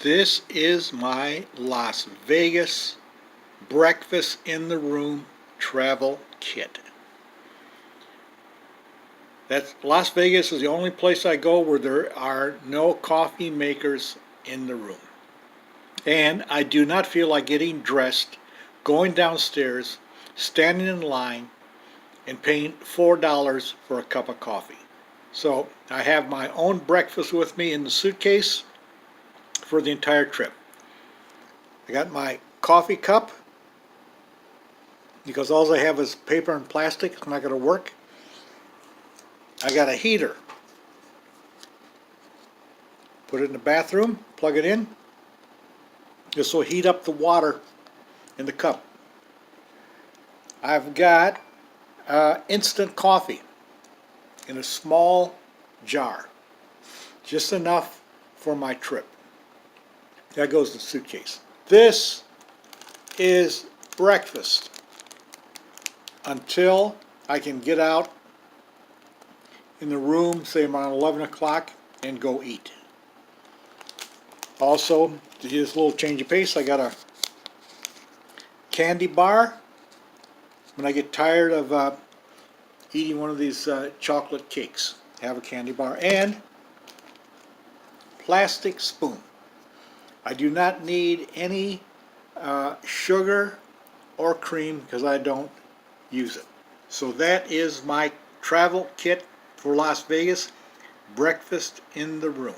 This is my Las Vegas breakfast in the room travel kit. Las Vegas is the only place I go where there are no coffee makers in the room. And I do not feel like getting dressed, going downstairs, standing in line, and paying $4 for a cup of coffee. So I have my own breakfast with me in the suitcase for the entire trip. I got my coffee cup because all I have is paper and plastic. It's not going to work. I got a heater. Put it in the bathroom, plug it in. This will heat up the water in the cup. I've got instant coffee in a small jar, just enough for my trip. That goes in the suitcase. This is breakfast until I can get out in the room, say around 11 o'clock, and go eat. Also, to do this little change of pace, I got a candy bar when I get tired of eating one of these chocolate cakes. Have a candy bar and plastic spoon. I do not need any sugar or cream because I don't use it. So that is my travel kit for Las Vegas, breakfast in the room.